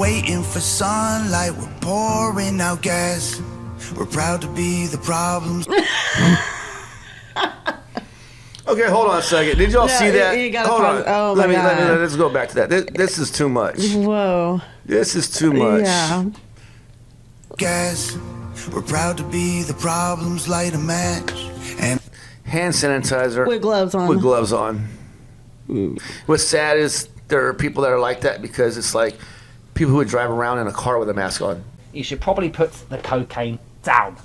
waiting for sunlight, we're pouring out gas. We're proud to be the problems. Okay, hold on a second. Did y'all see that? Hold on. Oh, let's go back to that. This is too much. Whoa. This is too much. Yeah. Gas. We're proud to be the problems, light a match. And hand sanitizer. With gloves on. With gloves on. What's sad is there are people that are like that because it's like people who would drive around in a car with a mask on. You should probably put the cocaine down.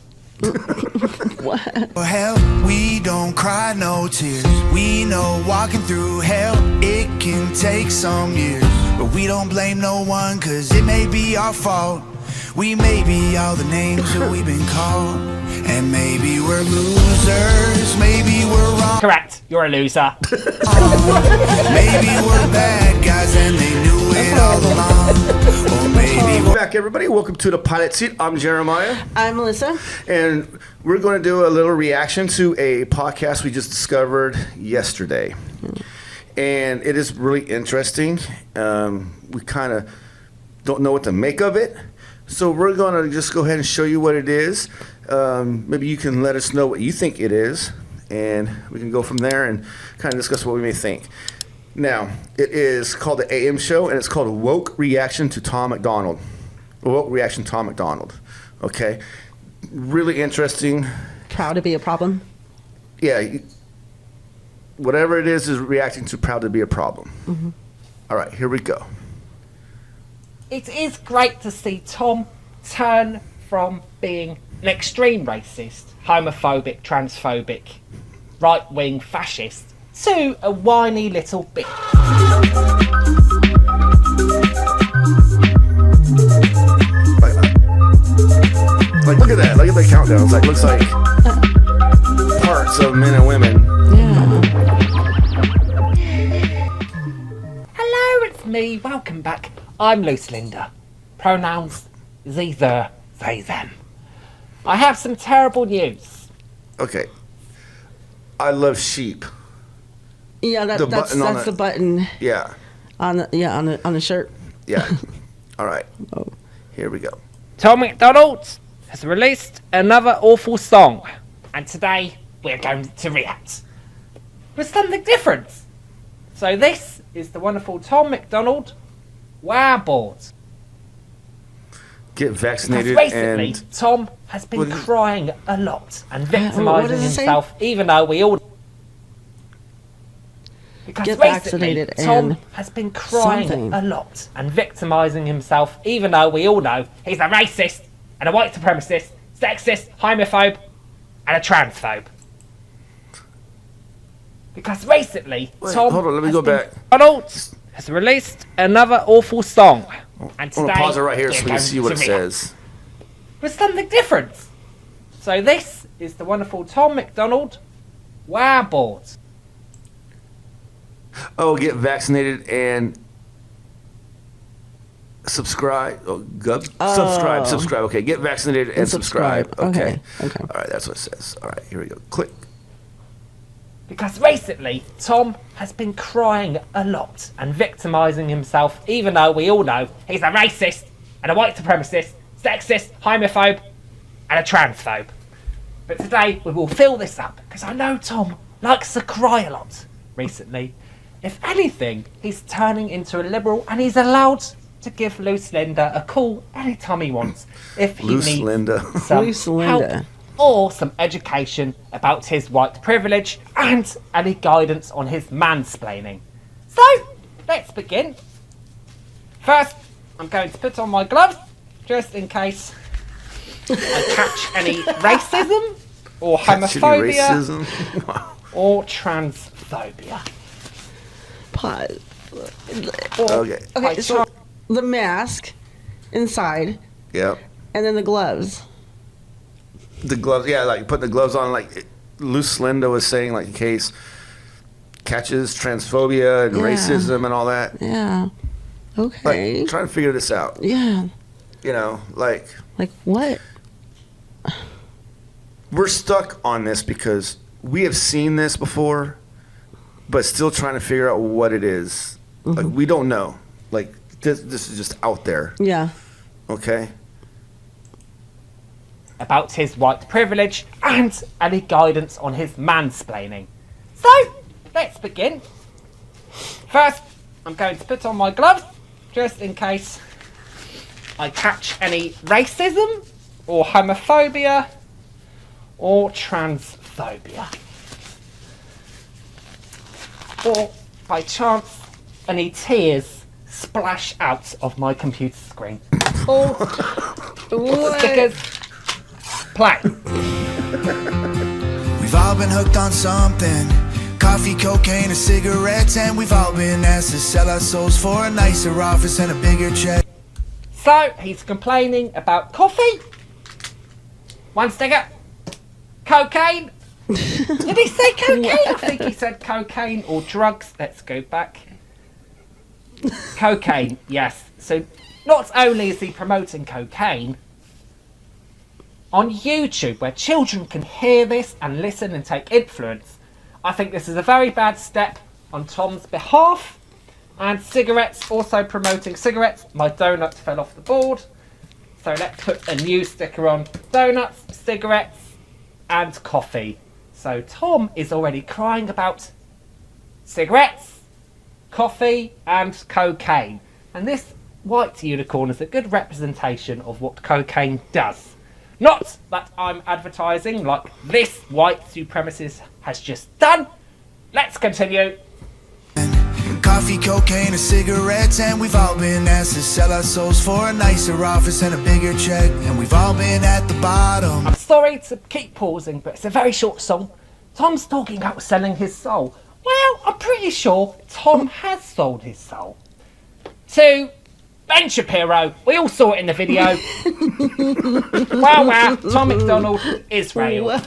What? Hell, we don't cry no tears. We know walking through hell, it can take some years. But we don't blame no one, cause it may be our fault. We may be all the names that we've been called. And maybe we're losers, maybe we're wrong. Correct, you're a loser. Maybe we're bad guys and they knew it all along. Or maybe Welcome back, everybody. Welcome to the Pilot Seat. I'm Jeremiah. I'm Melissa. And we're going to do a little reaction to a podcast we just discovered yesterday. And it is really interesting. We kind of don't know what to make of it. So we're going to just go ahead and show you what it is. Maybe you can let us know what you think it is. And we can go from there and kind of discuss what we may think. Now, it is called the AM Show, and it's called Woke Reaction to Tom McDonald. Woke Reaction to Tom McDonald. Okay? Really interesting. Proud to be a problem. Yeah. Whatever it is reacting to proud to be a problem. Mm-hmm. All right, here we go. It is great to see Tom turn from being an extreme racist, homophobic, transphobic, right-wing fascist to a whiny little bitch. Like, look at that. Look at the countdown. It's like, looks like parts of men and women. Yeah. Hello, it's me. Welcome back. I'm Loose Linda. Pronouns they, their, they, them. I have some terrible news. Okay. I love sheep. Yeah, that's the button Yeah. on the shirt. Yeah. All right. Oh. Here we go. Tom McDonald has released another awful song, and today we're going to react with something different. So this is the wonderful Tom McDonald Wow Board. Get vaccinated Because recently, and Tom has been crying a lot and what victimising does it say? himself, even though we all. Because Get recently, vaccinated Tom and has been crying something. a lot and victimising himself, even though we all know he's a racist and a white supremacist, sexist, homophobe, and a transphobe. Because recently, Tom hold on, let me go back. McDonald has released another awful song, and I'm today going to pause it right here we're so we can going see what to it react says. with something different. So this is the wonderful Tom McDonald Wow Board. Oh, get vaccinated and subscribe. Subscribe. Okay, get vaccinated and subscribe. Okay. All right, that's what it says. All right, here we go. Click. Because recently, Tom has been crying a lot and victimising himself, even though we all know he's a racist and a white supremacist, sexist, homophobe, and a transphobe. But today, we will fill this up, because I know Tom likes to cry a lot recently. If anything, he's turning into a liberal, and he's allowed to give Loose Linda a call anytime he wants if he Loose needs Linda. some Loose Linda. help or some education about his white privilege and any guidance on his mansplaining. So, let's begin. First, I'm going to put on my gloves, just in case I catch any racism or homophobia Wow. or transphobia. Pause. Okay. Okay, so the mask inside, Yep. and then the gloves. The gloves, yeah, like putting the gloves on, like Loose Linda was saying, like in case catches transphobia and Yeah. racism and all that. Yeah. Okay. Like, trying to figure this out. Yeah. You know, like Like what? we're stuck on this because we have seen this before, but still trying to figure out what it is. Like we don't know. Like This is just out there. Yeah. Okay. About his white privilege and any guidance on his mansplaining. So, let's begin. First, I'm going to put on my gloves, just in case I catch any racism, or homophobia, or transphobia. Or, by chance, any tears splash out of my computer screen. Or stickers. Play. We've all been hooked on something. Coffee, cocaine, or cigarettes. And we've all been asked to sell our souls for a nicer office and a bigger check. So, he's complaining about coffee. One sticker. Cocaine. Did he say cocaine? I think he said cocaine or drugs. Let's go back. Cocaine, yes. So, not only is he promoting cocaine, on YouTube, where children can hear this and listen and take influence, I think this is a very bad step on Tom's behalf. And cigarettes, also promoting cigarettes. My donut fell off the board. So let's put a new sticker on. Donuts, cigarettes, and coffee. So Tom is already crying about cigarettes, coffee, and cocaine. And this white unicorn is a good representation of what cocaine does. Not that I'm advertising like this white supremacist has just done. Let's continue. Coffee, cocaine, or cigarettes. And we've all been asked to sell our souls for a nicer office and a bigger check. And we've all been at the bottom. I'm sorry to keep pausing, but it's a very short song. Tom's talking about selling his soul. Well, I'm pretty sure Tom has sold his soul to Ben Shapiro. We all saw it in the video. Wow, Tom McDonald, Israel. What?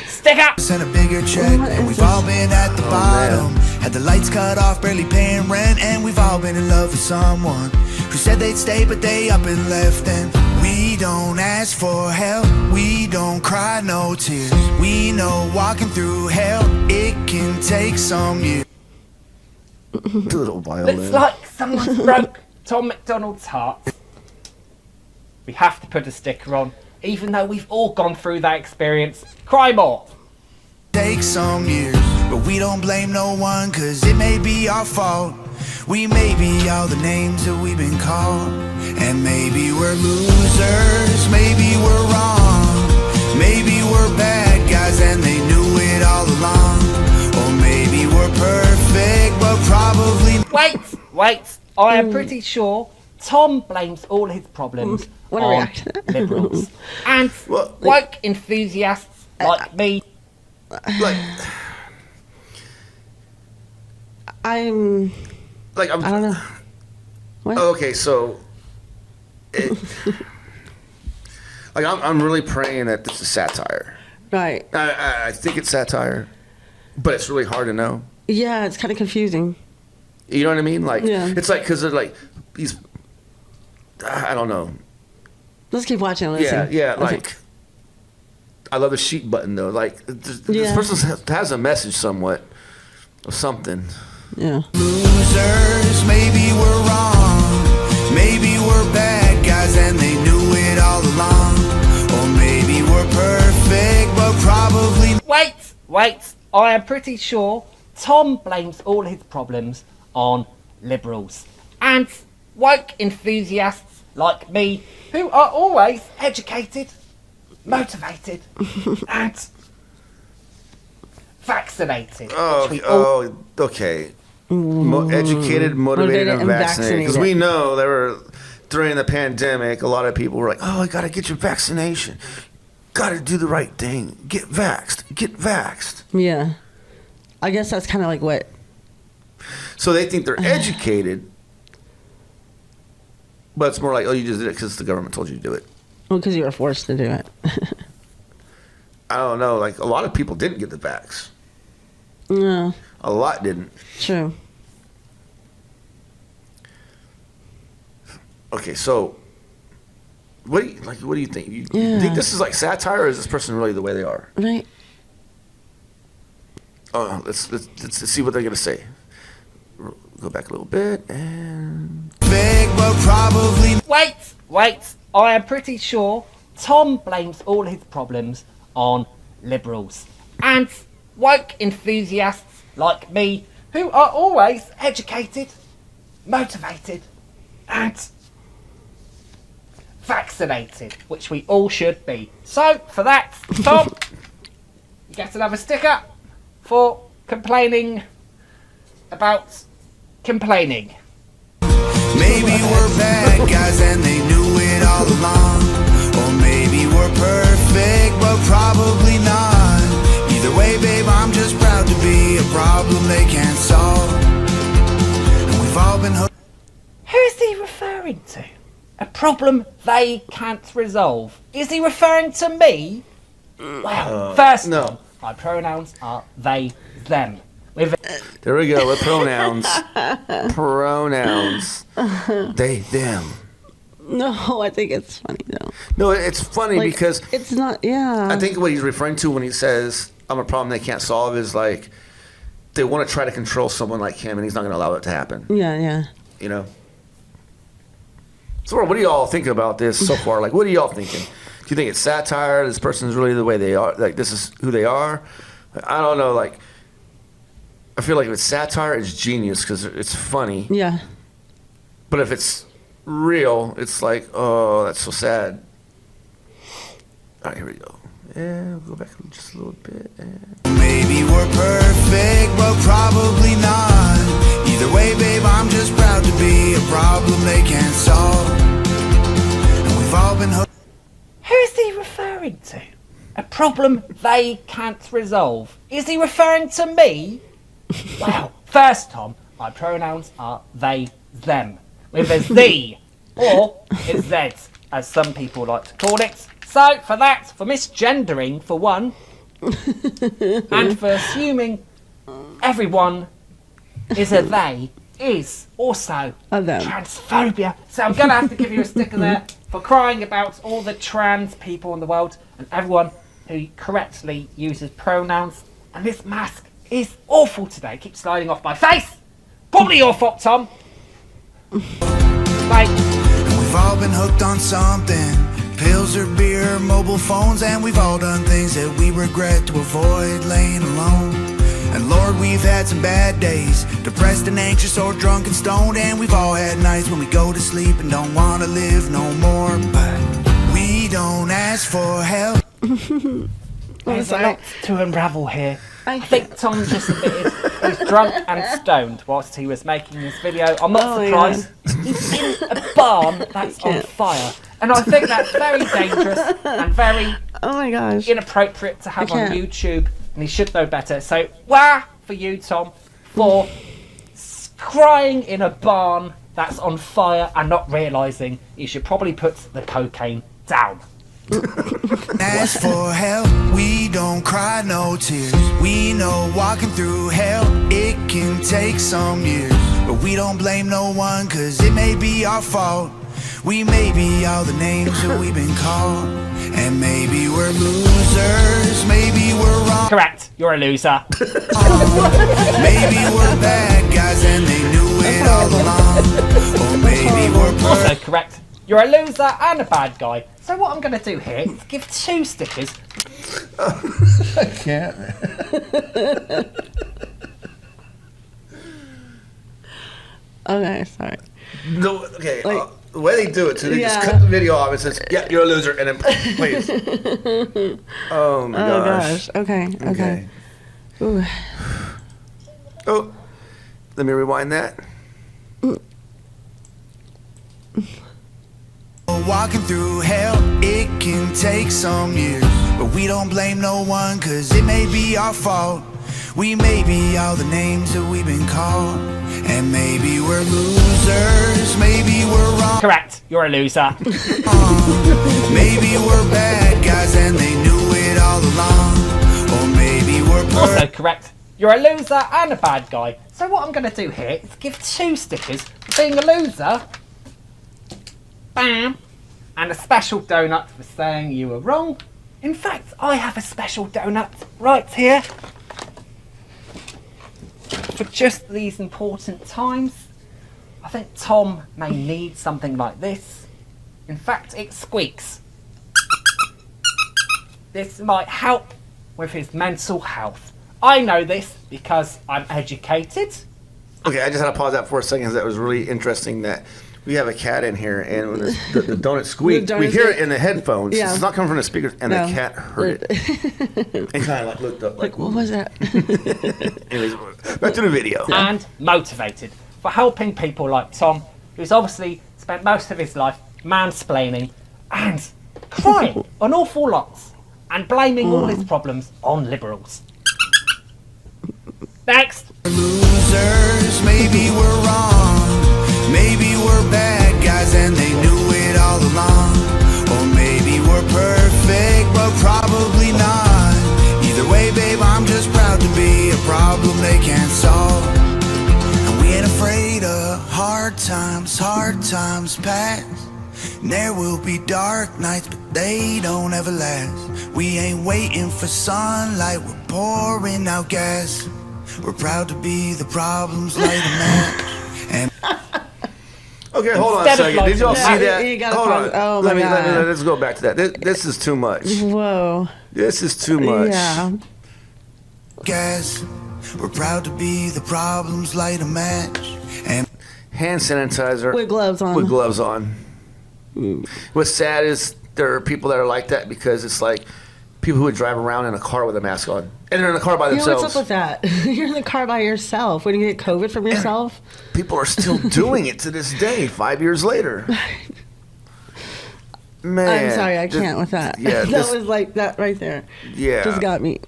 Stick up. And a bigger check. What And is we've this? all been at the bottom. Had the lights cut off, barely paying rent. And we've all been in love with someone who said they'd stay, but they up and left. And we don't ask for help. We don't cry no tears. We know walking through hell, it can take some years. Little violin. Looks like someone's broke Tom McDonald's heart. We have to put a sticker on, even though we've all gone through that experience. Cry more. Take some years, but we don't blame no one, cause it may be our fault. We may be all the names that we've been called. And maybe we're losers, maybe we're wrong. Maybe we're bad guys and they knew it all along. Or maybe we're perfect, but probably Wait. I am pretty sure Tom blames all his problems What a on reaction. liberals. And Well, woke enthusiasts like me. Like, I don't know. What? Okay, so, I'm really praying that this is satire. Right. I think it's satire, but it's really hard to know. Yeah, it's kind of confusing. You know what I mean? Like, Yeah. it's like, because they're like, these, I don't know. Let's keep watching. Let's Yeah, see. yeah, Okay. like, I love the sheet button, though. Like, this Yeah. person has a message somewhat of something. Yeah. losers, maybe we're wrong. Maybe we're bad guys and they knew it all along. Or maybe we're perfect, but probably Wait. I am pretty sure Tom blames all his problems on liberals. And woke enthusiasts like me, who are always educated, motivated, and vaccinated. which we all Okay. Educated, motivated, and vaccinated. Because we know there were, during the pandemic, a lot of people were like, oh, I got to get your vaccination. Got to do the right thing. Get vaxxed. Get vaxxed. Yeah. I guess that's kind of like what. So they think they're educated, but it's more like, oh, you just did it because the government told you to do it. Well, because you were forced to do it. I don't know. Like, a lot of people didn't get the vax. No. A lot didn't. True. Okay, so what do you think? You Yeah. think this is like satire, or is this person really the way they are? Right. Oh, let's see what they're gonna say. Go back a little bit and. perfect, but probably Wait. I am pretty sure Tom blames all his problems on liberals and woke enthusiasts like me who are always educated, motivated and vaccinated, which we all should be. So for that, Tom, you get another sticker for complaining about complaining. maybe we're bad guys and they knew it all along. Or maybe we're perfect, but probably not. Either way, babe, I'm just proud to be a problem they can't solve. And we've all been hooked. Who is he referring to? A problem they can't resolve. Is he referring to me? Well, first, no. my pronouns are they, them. With There we go with pronouns. Pronouns. They, them. No, I think it's funny though. No, it's funny Like, because it's not. Yeah. I think what he's referring to when he says, I'm a problem they can't solve is like they want to try to control someone like him and he's not going to allow it to happen. Yeah. You know? So what do y'all think about this so far? Like, what are y'all thinking? Do you think it's satire? This person's really the way they are? Like, this is who they are? I don't know. Like, I feel like if it's satire, it's genius because it's funny. Yeah. But if it's real, it's like, oh, that's so sad. All right, here we go. Yeah, we'll go back just a little bit. Maybe we're perfect, but probably not. Either way, babe, I'm just proud to be a problem they can't solve. And we've all been hooked. who is he referring to? A problem they can't resolve. Is he referring to me? Well, first, Tom, my pronouns are they, them. With a Z or a Z, as some people like to call it. So, for that, for misgendering, for one, and for assuming everyone is a they, is also A them. transphobia. So I'm going to have to give you a sticker there for crying about all the trans people in the world and everyone who correctly uses pronouns. And this mask is awful today. It keeps sliding off my face. Probably your fault, Tom. Bye. And we've all been hooked on something. Pills or beer, mobile phones, and we've all done things that we regret to avoid laying alone. And Lord, we've had some bad days, depressed and anxious or drunk and stoned. And we've all had nights when we go to sleep and don't want to live no more. But we don't ask for help. There's a lot to unravel here. I think Tom just admitted he was drunk and stoned whilst he was making this video. I'm not surprised. He's in a barn that's on fire. And I think that's very dangerous and very Oh my gosh. inappropriate to have on can't. YouTube. And he should know better. So, wah for you, Tom, for crying in a barn that's on fire and not realising you should probably put the cocaine down. Ask for help, we don't cry no tears. We know walking through hell, it can take some years. But we don't blame no one, cause it may be our fault. We may be all the names that we've been called. And maybe we're losers, maybe we're wrong. Correct, you're a loser. Maybe we're bad guys and they knew it all along. Or maybe we're Also correct, you're a loser and a bad guy. So what I'm going to do here is give 2 stickers. I can't. Okay, sorry. No, okay. Like- The way they do it, so they just Yeah. cut the video off and says, "Yeah, you're a loser," and then please. Oh my Oh gosh. gosh. Okay. Ooh. Oh, let me rewind that. walking through hell, it can take some years. But we don't blame no one, cause it may be our fault. We may be all the names that we've been called. And maybe we're losers, maybe we're wrong. Correct, you're a loser. Maybe we're bad guys and they knew it all along. Or maybe we're Also correct, you're a loser and a bad guy. So what I'm going to do here is give 2 stickers for being a loser. Bam. And a special donut for saying you were wrong. In fact, I have a special donut right here. For just these important times. I think Tom may need something like this. In fact, it squeaks. This might help with his mental health. I know this because I'm educated. Okay, I just had to pause that for a second. That was really interesting that we have a cat in here, and when the donut squeak, we hear it in the headphones. Yeah. It's not coming from the speakers, and the cat heard it. And kind of like looked up Like, what was that? Anyways, back to the video. And motivated for helping people like Tom, who's obviously spent most of his life mansplaining and crying an awful lot and blaming all his problems on liberals. Next. Losers, maybe we're wrong. Maybe we're bad guys and they knew it all along. Or maybe we're perfect, but probably not. Either way, babe, I'm just proud to be a problem they can't solve. And we ain't afraid of hard times pass. And there will be dark nights, but they don't ever last. We ain't waiting for sunlight, we're pouring out gas. We're proud to be the problems light a match. And Okay, hold on a Instead of second. Did y'all lighting- see Yeah, that? you gotta Hold on. pause. Oh, my God. Let's go back to that. This is too much. Whoa. This is too much. Yeah. gas. We're proud to be the problems light a match. And Hand sanitizer. With gloves on. With gloves on. What's sad is there are people that are like that because it's like people who would drive around in a car with a mask on. And they're in a car by Yeah, themselves. what's up with that? You're in the car by yourself. When you get COVID from yourself? People are still doing it to this day, 5 years later. Man. I'm sorry, I can't with that. Yeah, that this- was like that right there. Yeah. Just got me.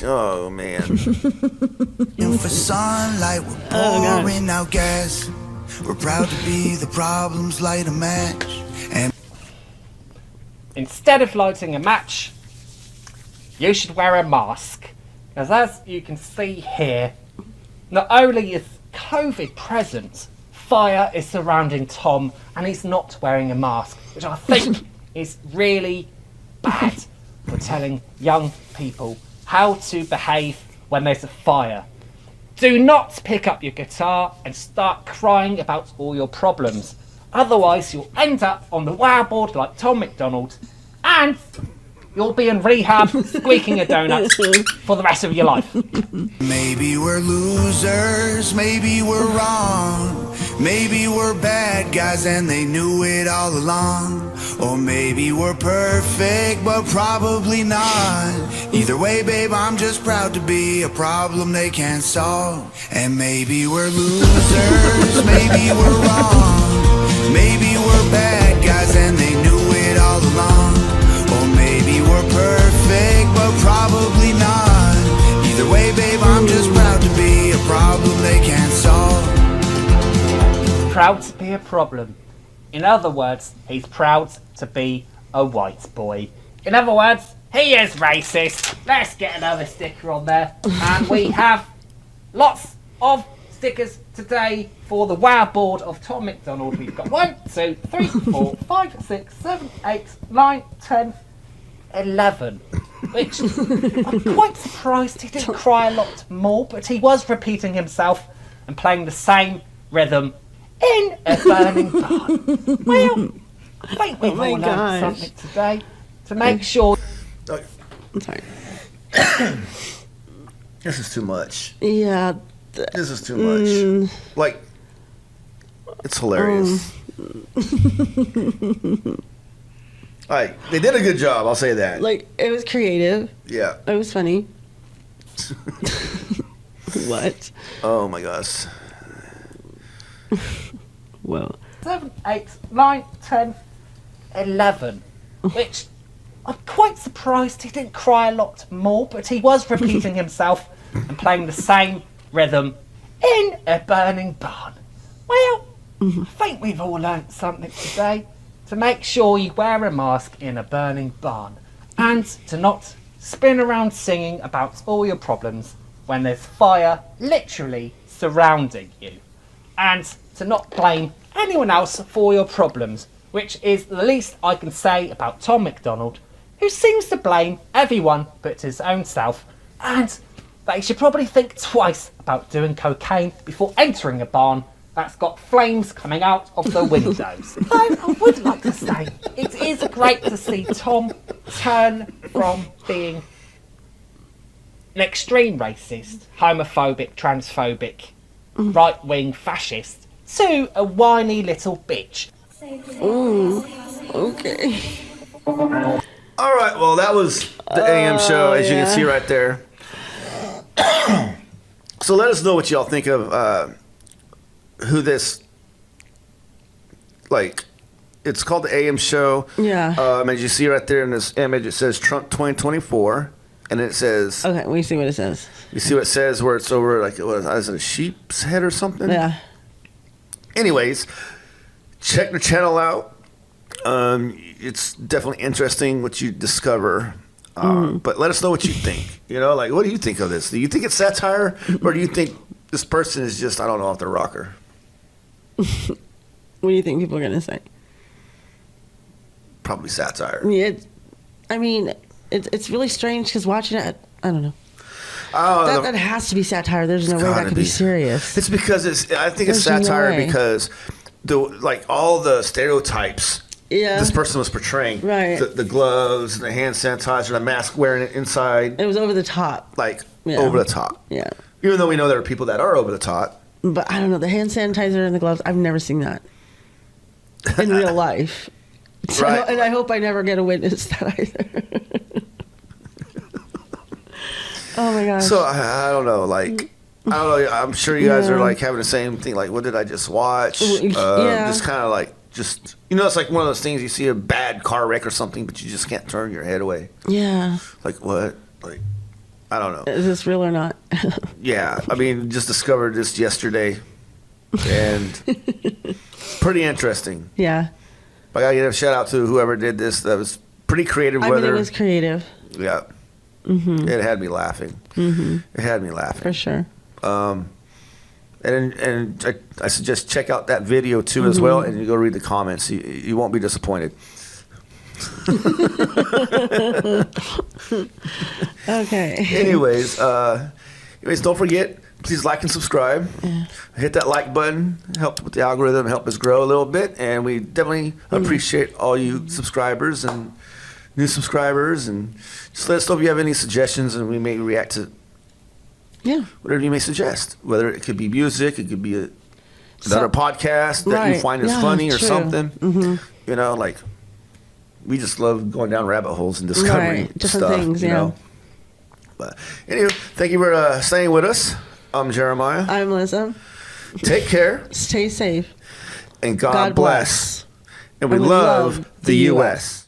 Oh, man. And for sunlight, we're Oh, gosh. pouring out gas. We're proud to be the problems light a match. And Instead of lighting a match, you should wear a mask. Because as you can see here, not only is COVID present, fire is surrounding Tom and he's not wearing a mask, which I think is really bad for telling young people how to behave when there's a fire. Do not pick up your guitar and start crying about all your problems. Otherwise, you'll end up on the wow board like Tom McDonald and you'll be in rehab squeaking a donut for the rest of your life. maybe we're losers, maybe we're wrong. Maybe we're bad guys and they knew it all along. Or maybe we're perfect, but probably not. Either way, babe, I'm just proud to be a problem they can't solve. And maybe we're losers, maybe we're wrong. Maybe we're bad guys and they knew it all along. Or maybe we're perfect, but probably not. Either way, babe, I'm just proud to be a problem they can't solve. Proud to be a problem. In other words, he's proud to be a white boy. In other words, he is racist. Let's get another sticker on there. And we have lots of stickers today for the wow board of Tom McDonald. We've got 1, 2, 3, 4, 5, 6, 7, 8, 9, 10, 11. Which I'm quite surprised he didn't cry a lot more, but he was repeating himself and playing the same rhythm in a burning barn. Well, I think we've my all learned gosh. something today to make sure. I'm sorry. This is too much. Yeah. This is too much. Like, it's hilarious. All right, they did a good job. I'll say that. Like, it was creative. Yeah. It was funny. What? Oh my gosh. Whoa. 7, 8, 9, 10, 11. Which I'm quite surprised he didn't cry a lot more, but he was repeating himself and playing the same rhythm in a burning barn. Well, I think we've all learnt something today. To make sure you wear a mask in a burning barn and to not spin around singing about all your problems when there's fire literally surrounding you, and to not blame anyone else for your problems, which is the least I can say about Tom McDonald, who seems to blame everyone but his own self, and that he should probably think twice about doing cocaine before entering a barn that's got flames coming out of the windows. I would like to say it is great to see Tom turn from being an extreme racist, homophobic, transphobic, right-wing fascist to a whiny little bitch. Ooh, okay. All right, well, that was the AM show, as you can see right there. So let us know what y'all think of who this, like, it's called the AM show. Yeah. As you see right there in this image, it says Trump 2024, and it says, Okay, we see what it says. you see what it says where it's over, like, what is it, a sheep's head or something? Yeah. Anyways, check the channel out. It's definitely interesting what you discover. But let us know what you think. You know, like, what do you think of this? Do you think it's satire, or do you think this person is just, I don't know, off the rocker? What do you think people are gonna say? Probably satire. It's really strange because watching it, I don't know. Oh, That has to be satire. There's no way that gotta could be serious. It's because I think it's There's no satire way. because all the stereotypes. Yeah. This person was portraying, Right. The gloves, the hand sanitizer, the mask wearing it inside, It was over the top. like Yeah. over the top. Yeah. Even though we know there are people that are over the top. But I don't know, the hand sanitizer and the gloves, I've never seen that in real life. So, Right. and I hope I never get to witness that either. Oh my gosh. So I don't know, like I don't know. I'm sure you guys are Yeah. like having the same thing. Like, what did I just watch? Yeah. Just kind of like it's like one of those things you see a bad car wreck or something, but you just can't turn your head away. Yeah. Like what? Like I don't know. Is this real or not? Yeah, I mean, just discovered this yesterday, and pretty interesting. Yeah. I gotta give a shout out to whoever did this. That was pretty creative. I mean, it was creative. Yeah. Mm-hmm. It had me laughing. Mm-hmm. It had me laughing. For sure. And I suggest check out that video too as well, and you go read the comments. You won't be disappointed. Okay. Anyways, don't forget, please like and subscribe. Yeah. Hit that like button. Help with the algorithm. Help us grow a little bit, and we definitely appreciate all you subscribers and new subscribers. And just let us know if you have any suggestions, and we may react to Yeah. whatever you may suggest. Whether it could be music, it could be another podcast that you right. find is Yeah, funny or true. something. Mm-hmm. You know, like we just love going down rabbit holes and discovering Right. Different stuff. things, you yeah. know. But anyway, thank you for staying with us. I'm Jeremiah. I'm Melissa. Take care Stay safe. and God God bless. bless. And we And we love love the the U.S.